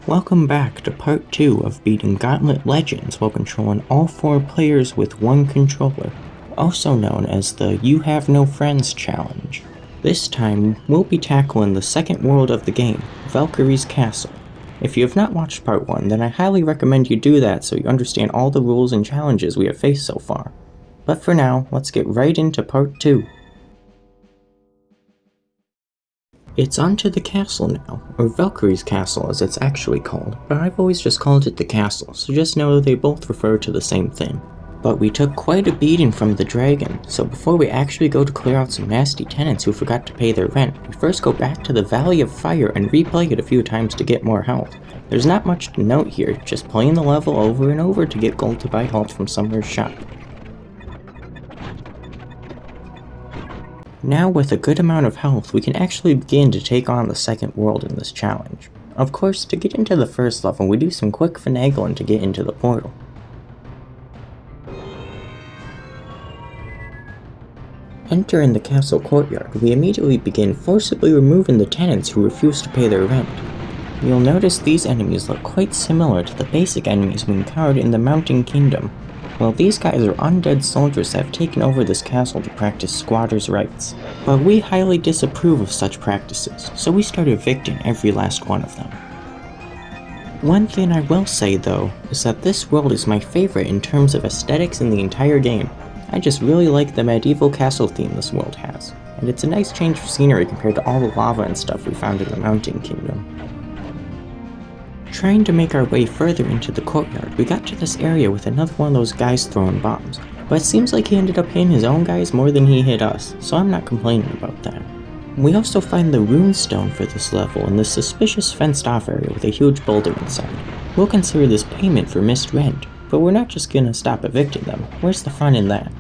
Welcome back to part 2 of beating Gauntlet Legends while controlling all 4 players with one controller, also known as the You Have No Friends challenge. This time, we'll be tackling the second world of the game, Valkyrie's Castle. If you have not watched part 1, then I highly recommend you do that so you understand all the rules and challenges we have faced so far. But for now, let's get right into part 2. It's onto the castle now, or Valkyrie's Castle as it's actually called, but I've always just called it the castle, so just know they both refer to the same thing. But we took quite a beating from the dragon, so before we actually go to clear out some nasty tenants who forgot to pay their rent, we first go back to the Valley of Fire and replay it a few times to get more health. There's not much to note here, just playing the level over and over to get gold to buy health from Summer's shop. Now with a good amount of health, we can actually begin to take on the second world in this challenge. Of course, to get into the first level, we do some quick finagling to get into the portal. Entering the castle courtyard, we immediately begin forcibly removing the tenants who refuse to pay their rent. You'll notice these enemies look quite similar to the basic enemies we encountered in the Mountain Kingdom. Well, these guys are undead soldiers that have taken over this castle to practice squatters' rights. But we highly disapprove of such practices, so we start evicting every last one of them. One thing I will say though, is that this world is my favorite in terms of aesthetics in the entire game. I just really like the medieval castle theme this world has, and it's a nice change of scenery compared to all the lava and stuff we found in the Mountain Kingdom. Trying to make our way further into the courtyard, we got to this area with another one of those guys throwing bombs, but it seems like he ended up hitting his own guys more than he hit us, so I'm not complaining about that. We also find the rune stone for this level in this suspicious fenced off area with a huge boulder inside. We'll consider this payment for missed rent, but we're not just gonna stop evicting them. Where's the fun in that?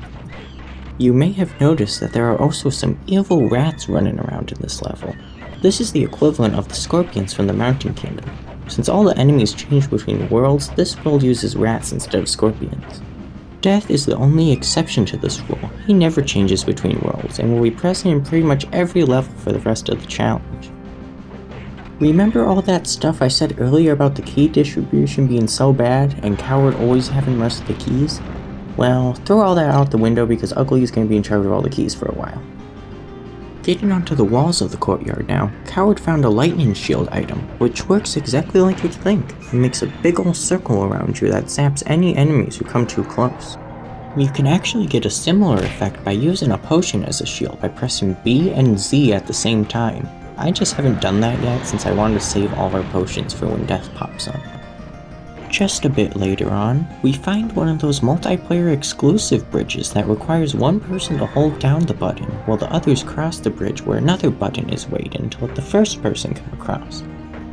You may have noticed that there are also some evil rats running around in this level. This is the equivalent of the scorpions from the Mountain Kingdom. Since all the enemies change between worlds, this world uses rats instead of scorpions. Death is the only exception to this rule. He never changes between worlds, and will be present in pretty much every level for the rest of the challenge. Remember all that stuff I said earlier about the key distribution being so bad, and Coward always having most of the keys? Well, throw all that out the window because Ugly is going to be in charge of all the keys for a while. Getting onto the walls of the courtyard now, Coward found a lightning shield item, which works exactly like you'd think. It makes a big ol' circle around you that zaps any enemies who come too close. You can actually get a similar effect by using a potion as a shield by pressing B and Z at the same time. I just haven't done that yet since I wanted to save all our potions for when death pops up. Just a bit later on, we find one of those multiplayer exclusive bridges that requires one person to hold down the button while the others cross the bridge where another button is waiting to let the first person come across.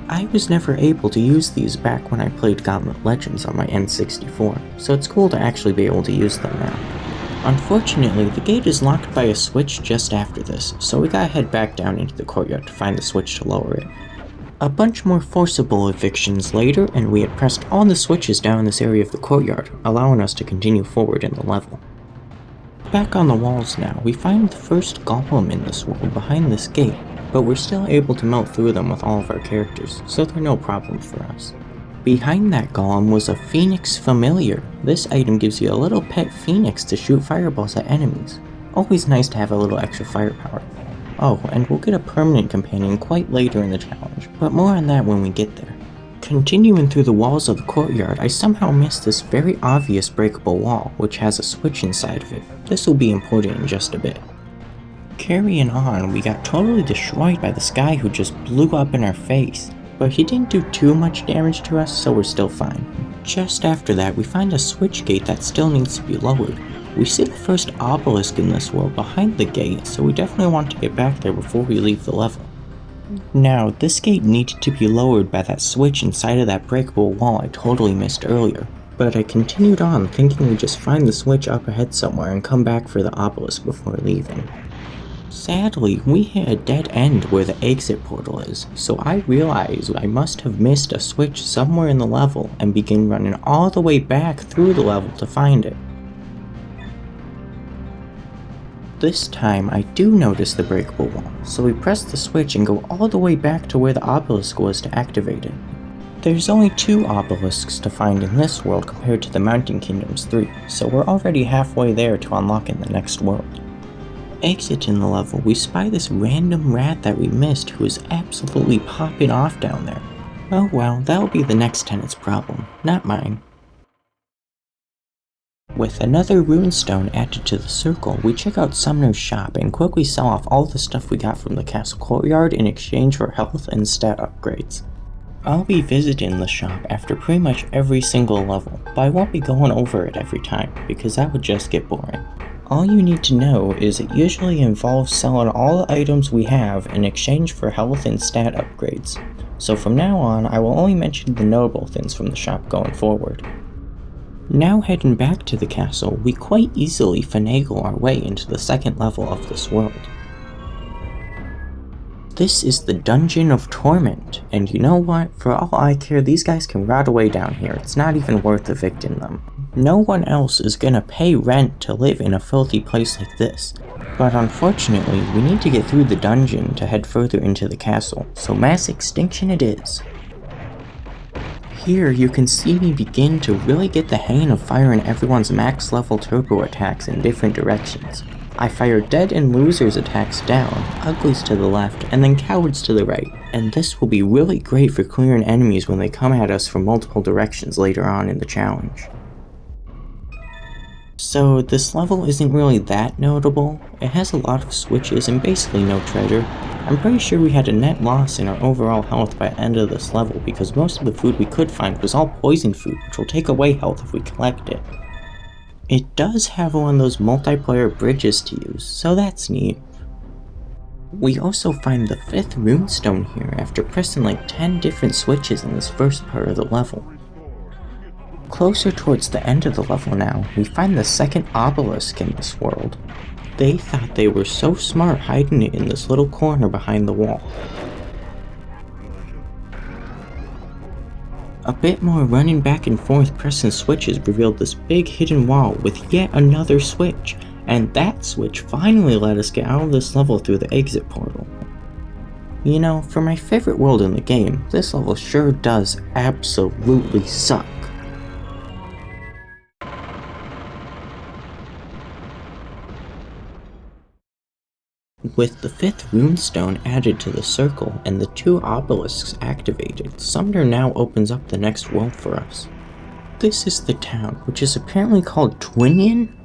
I was never able to use these back when I played Gauntlet Legends on my N64, so it's cool to actually be able to use them now. Unfortunately, the gate is locked by a switch just after this, so we gotta head back down into the courtyard to find the switch to lower it. A bunch more forcible evictions later, and we had pressed all the switches down this area of the courtyard, allowing us to continue forward in the level. Back on the walls now, we find the first golem in this world behind this gate, but we're still able to melt through them with all of our characters, so they're no problem for us. Behind that golem was a phoenix familiar. This item gives you a little pet phoenix to shoot fireballs at enemies. Always nice to have a little extra firepower. Oh, and we'll get a permanent companion quite later in the challenge, but more on that when we get there. Continuing through the walls of the courtyard, I somehow missed this very obvious breakable wall, which has a switch inside of it. This will be important in just a bit. Carrying on, we got totally destroyed by this guy who just blew up in our face, but he didn't do too much damage to us, so we're still fine. Just after that, we find a switch gate that still needs to be lowered. We see the first obelisk in this world behind the gate, so we definitely want to get back there before we leave the level. Now, this gate needed to be lowered by that switch inside of that breakable wall I totally missed earlier, but I continued on thinking we'd just find the switch up ahead somewhere and come back for the obelisk before leaving. Sadly, we hit a dead end where the exit portal is, so I realized I must have missed a switch somewhere in the level and begin running all the way back through the level to find it. This time, I do notice the breakable wall, so we press the switch and go all the way back to where the obelisk was to activate it. There's only 2 obelisks to find in this world compared to the Mountain Kingdom's 3, so we're already halfway there to unlocking the next world. Exiting the level, we spy this random rat that we missed who is absolutely popping off down there. Oh well, that'll be the next tenant's problem, not mine. With another runestone added to the circle, we check out Sumner's shop and quickly sell off all the stuff we got from the castle courtyard in exchange for health and stat upgrades. I'll be visiting the shop after pretty much every single level, but I won't be going over it every time, because that would just get boring. All you need to know is it usually involves selling all the items we have in exchange for health and stat upgrades, so from now on I will only mention the notable things from the shop going forward. Now heading back to the castle, we quite easily finagle our way into the second level of this world. This is the Dungeon of Torment, and you know what? For all I care, these guys can rot away down here. It's not even worth evicting them. No one else is gonna pay rent to live in a filthy place like this. But unfortunately, we need to get through the dungeon to head further into the castle, so mass extinction it is. Here you can see me begin to really get the hang of firing everyone's max level turbo attacks in different directions. I fire dead and losers attacks down, uglies to the left, and then cowards to the right, and this will be really great for clearing enemies when they come at us from multiple directions later on in the challenge. So this level isn't really that notable. It has a lot of switches and basically no treasure. I'm pretty sure we had a net loss in our overall health by the end of this level because most of the food we could find was all poison food, which will take away health if we collect it. It does have one of those multiplayer bridges to use, so that's neat. We also find the 5th runestone here after pressing like 10 different switches in this first part of the level. Closer towards the end of the level now, we find the 2nd obelisk in this world. They thought they were so smart hiding it in this little corner behind the wall. A bit more running back and forth pressing switches revealed this big hidden wall with yet another switch, and that switch finally let us get out of this level through the exit portal. You know, for my favorite world in the game, this level sure does absolutely suck. With the 5th runestone added to the circle and the 2 obelisks activated, Sumner now opens up the next world for us. This is the town, which is apparently called Twinion?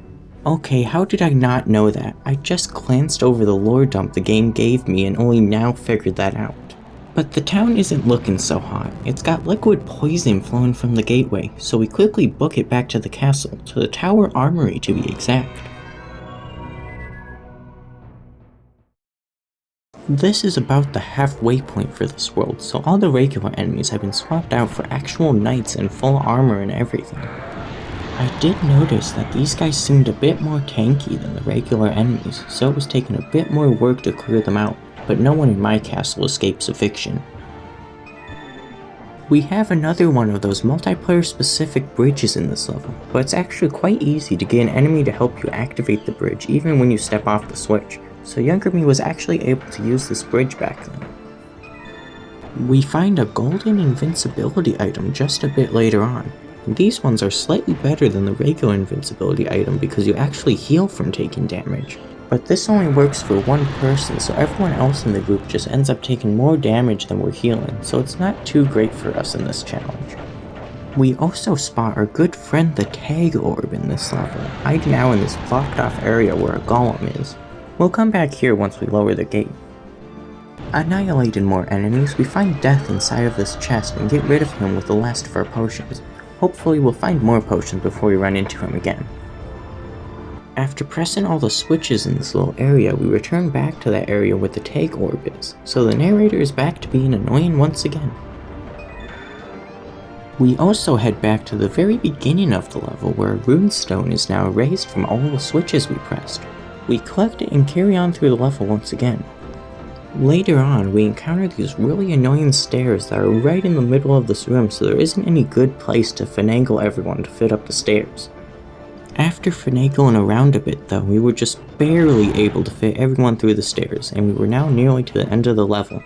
Okay, how did I not know that? I just glanced over the lore dump the game gave me and only now figured that out. But the town isn't looking so hot. It's got liquid poison flowing from the gateway, so we quickly book it back to the castle, to the Tower Armory to be exact. This is about the halfway point for this world, so all the regular enemies have been swapped out for actual knights in full armor and everything. I did notice that these guys seemed a bit more tanky than the regular enemies, so it was taking a bit more work to clear them out, but no one in my castle escapes eviction. We have another one of those multiplayer specific bridges in this level, but it's actually quite easy to get an enemy to help you activate the bridge even when you step off the switch. So younger me was actually able to use this bridge back then. We find a golden invincibility item just a bit later on. These ones are slightly better than the regular invincibility item because you actually heal from taking damage. But this only works for one person, so everyone else in the group just ends up taking more damage than we're healing, so it's not too great for us in this challenge. We also spot our good friend the Tag Orb in this level, hiding out in this blocked off area where a golem is. We'll come back here once we lower the gate. Annihilating more enemies, we find Death inside of this chest and get rid of him with the last of our potions. Hopefully we'll find more potions before we run into him again. After pressing all the switches in this little area, we return back to that area where the Tag Orb is, so the narrator is back to being annoying once again. We also head back to the very beginning of the level where a runestone is now erased from all the switches we pressed. We collect it and carry on through the level once again. Later on, we encounter these really annoying stairs that are right in the middle of this room, so there isn't any good place to finagle everyone to fit up the stairs. After finagling around a bit though, we were just barely able to fit everyone through the stairs, and we were now nearly to the end of the level.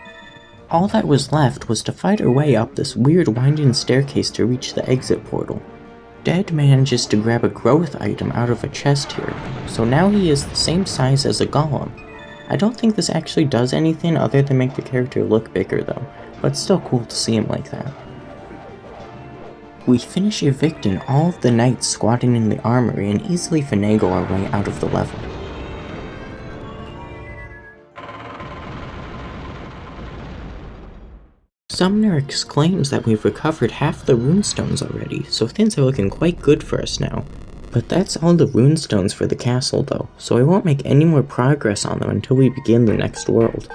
All that was left was to fight our way up this weird winding staircase to reach the exit portal. Dead manages to grab a growth item out of a chest here, so now he is the same size as a golem. I don't think this actually does anything other than make the character look bigger though, but it's still cool to see him like that. We finish evicting all of the knights squatting in the armory and easily finagle our way out of the level. Summoner exclaims that we've recovered half the runestones already, so things are looking quite good for us now. But that's all the runestones for the castle though, so I won't make any more progress on them until we begin the next world.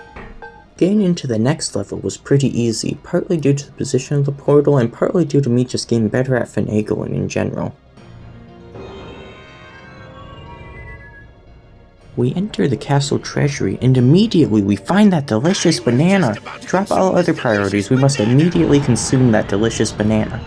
Getting into the next level was pretty easy, partly due to the position of the portal and partly due to me just getting better at finagling in general. We enter the Castle Treasury and immediately we find that delicious banana. Drop all other priorities, we must immediately consume that delicious banana.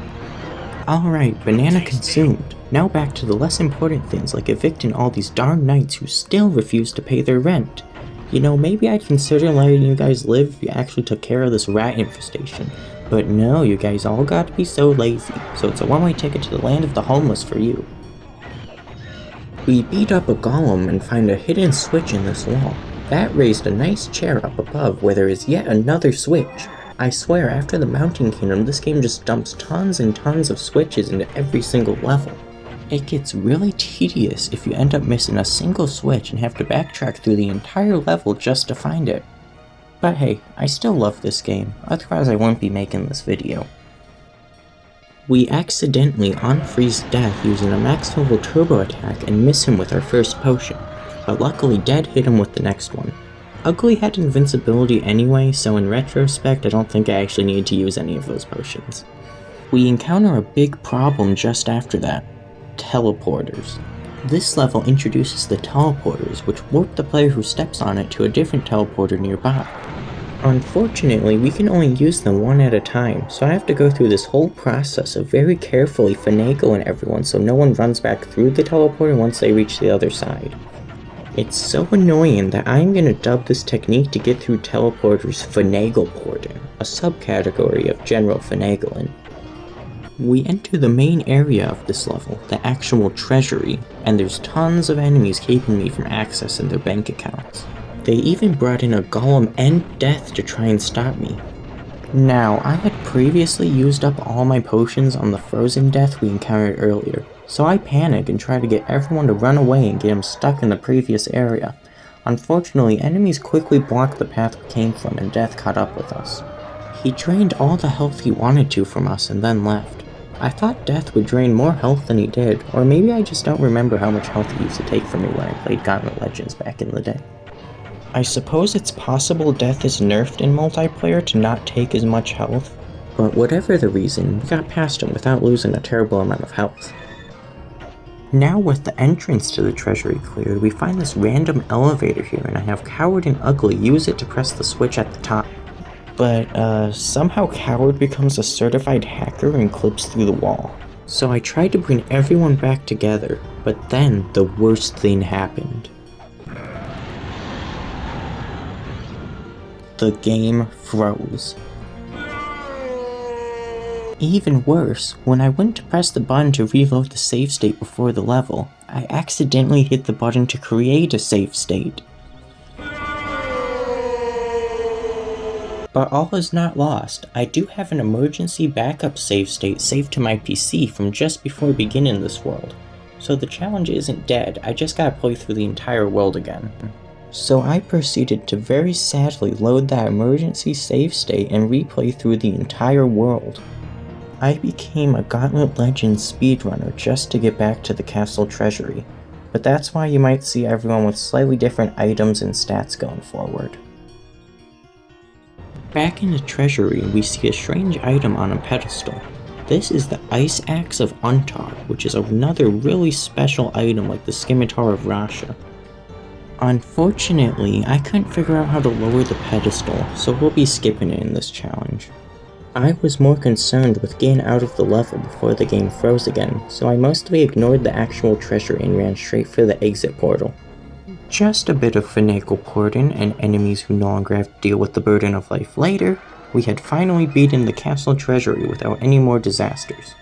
Alright, banana consumed. Now back to the less important things like evicting all these darn knights who still refuse to pay their rent. You know, maybe I'd consider letting you guys live if you actually took care of this rat infestation. But no, you guys all got to be so lazy, so it's a one-way ticket to the land of the homeless for you. We beat up a golem and find a hidden switch in this wall. That raised a nice chair up above where there is yet another switch. I swear, after the Mountain Kingdom, this game just dumps tons and tons of switches into every single level. It gets really tedious if you end up missing a single switch and have to backtrack through the entire level just to find it. But hey, I still love this game, otherwise I wouldn't be making this video. We accidentally unfreeze Death using a max level turbo attack and miss him with our first potion, but luckily Dead hit him with the next one. Ugly had invincibility anyway, so in retrospect I don't think I actually need to use any of those potions. We encounter a big problem just after that. Teleporters. This level introduces the teleporters, which warp the player who steps on it to a different teleporter nearby. Unfortunately, we can only use them one at a time, so I have to go through this whole process of very carefully finagling everyone so no one runs back through the teleporter once they reach the other side. It's so annoying that I'm gonna dub this technique to get through teleporters finagleporting, a subcategory of general finagling. We enter the main area of this level, the actual treasury, and there's tons of enemies keeping me from accessing their bank accounts. They even brought in a golem and Death to try and stop me. Now, I had previously used up all my potions on the frozen Death we encountered earlier, so I panic and try to get everyone to run away and get him stuck in the previous area. Unfortunately, enemies quickly blocked the path we came from and Death caught up with us. He drained all the health he wanted to from us and then left. I thought Death would drain more health than he did, or maybe I just don't remember how much health he used to take from me when I played Gauntlet Legends back in the day. I suppose it's possible Death is nerfed in multiplayer to not take as much health, but whatever the reason, we got past him without losing a terrible amount of health. Now with the entrance to the treasury cleared, we find this random elevator here and I have Coward and Ugly use it to press the switch at the top. But somehow Coward becomes a certified hacker and clips through the wall. So I tried to bring everyone back together, but then the worst thing happened. The game froze. Even worse, when I went to press the button to reload the save state before the level, I accidentally hit the button to create a save state. But all is not lost. I do have an emergency backup save state saved to my PC from just before beginning this world. So the challenge isn't dead, I just gotta play through the entire world again. So I proceeded to very sadly load that emergency save state and replay through the entire world. I became a Gauntlet Legends speedrunner just to get back to the Castle Treasury, but that's why you might see everyone with slightly different items and stats going forward. Back in the treasury, we see a strange item on a pedestal. This is the Ice Axe of Untar, which is another really special item like the Scimitar of Rasha. Unfortunately, I couldn't figure out how to lower the pedestal, so we'll be skipping it in this challenge. I was more concerned with getting out of the level before the game froze again, so I mostly ignored the actual treasury and ran straight for the exit portal. Just a bit of finagle porting and enemies who no longer have to deal with the burden of life later, We had finally beaten the Castle Treasury without any more disasters.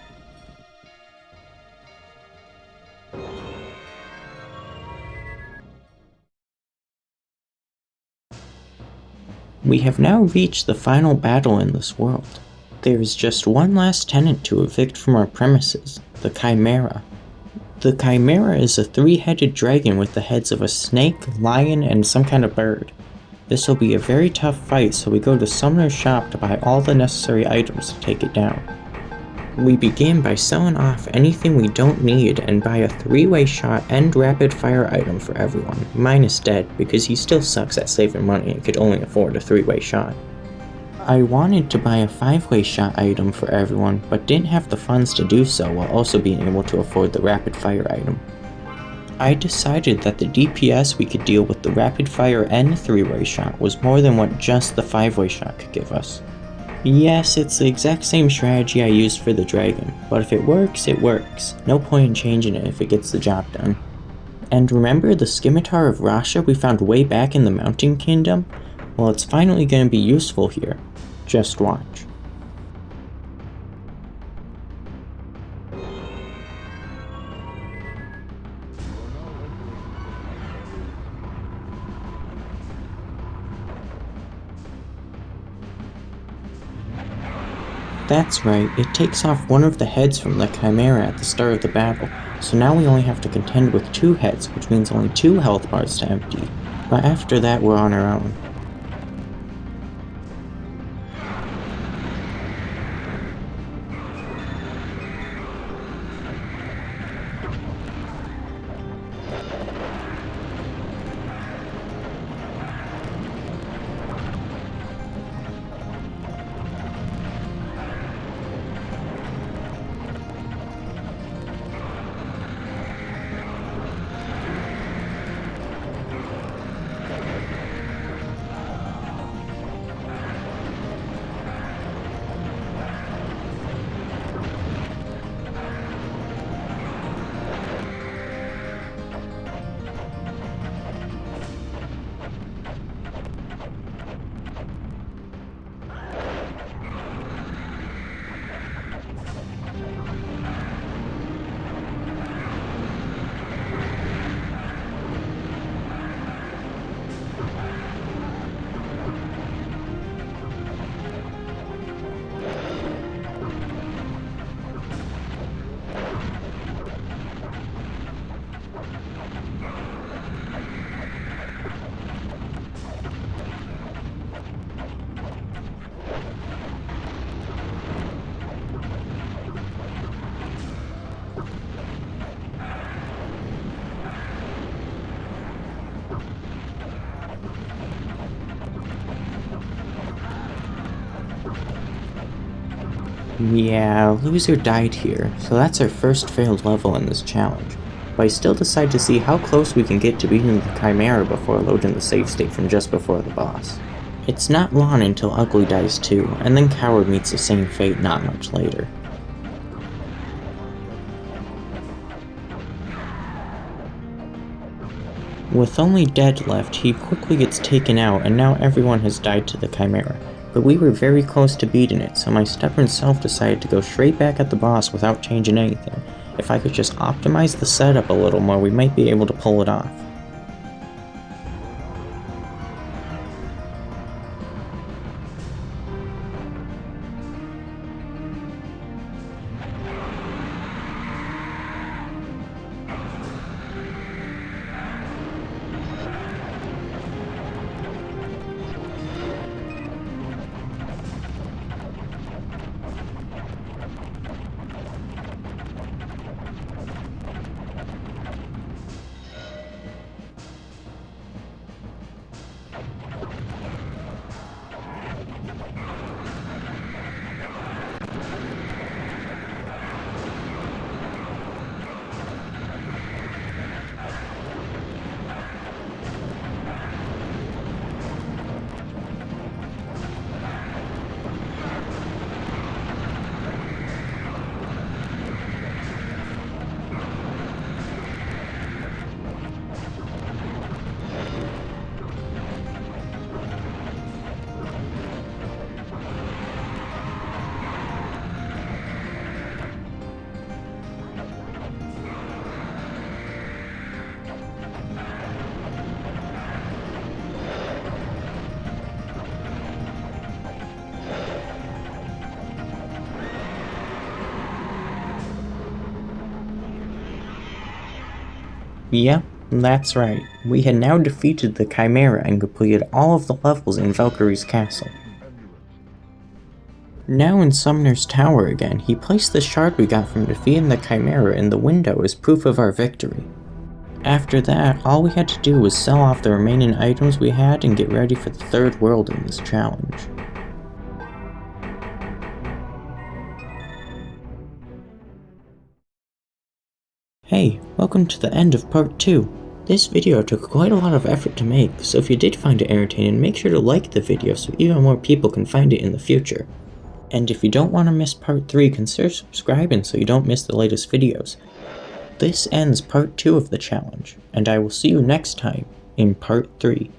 We have now reached the final battle in this world. There is just one last tenant to evict from our premises, the Chimera. The Chimera is a three-headed dragon with the heads of a snake, lion, and some kind of bird. This will be a very tough fight, so we go to Summoner's shop to buy all the necessary items to take it down. We begin by selling off anything we don't need and buy a 3-way shot and rapid fire item for everyone. Mine is dead because he still sucks at saving money and could only afford a 3-way shot. I wanted to buy a 5-way shot item for everyone, but didn't have the funds to do so while also being able to afford the rapid fire item. I decided that the DPS we could deal with the rapid fire and 3-way shot was more than what just the 5-way shot could give us. Yes, it's the exact same strategy I used for the dragon, but if it works, it works. No point in changing it if it gets the job done. And remember the scimitar of Rasha we found way back in the Mountain Kingdom? Well, it's finally going to be useful here. Just watch. That's right, it takes off one of the heads from the Chimera at the start of the battle, so now we only have to contend with 2 heads, which means only 2 health bars to empty, but after that we're on our own. Yeah, loser died here, so that's our first failed level in this challenge. But I still decide to see how close we can get to beating the Chimera before loading the save state from just before the boss. It's not long until Ugly dies too, and then Coward meets the same fate not much later. With only Dead left, he quickly gets taken out and now everyone has died to the Chimera. But we were very close to beating it, so my stubborn self decided to go straight back at the boss without changing anything. If I could just optimize the setup a little more, we might be able to pull it off. Yep, that's right. We had now defeated the Chimera and completed all of the levels in Valkyrie's castle. Now in Summoner's Tower again, he placed the shard we got from defeating the Chimera in the window as proof of our victory. After that, all we had to do was sell off the remaining items we had and get ready for the third world in this challenge. Hey, welcome to the end of part 2. This video took quite a lot of effort to make, so if you did find it entertaining, make sure to like the video so even more people can find it in the future. And if you don't want to miss part 3, consider subscribing so you don't miss the latest videos. This ends part 2 of the challenge, and I will see you next time in part 3.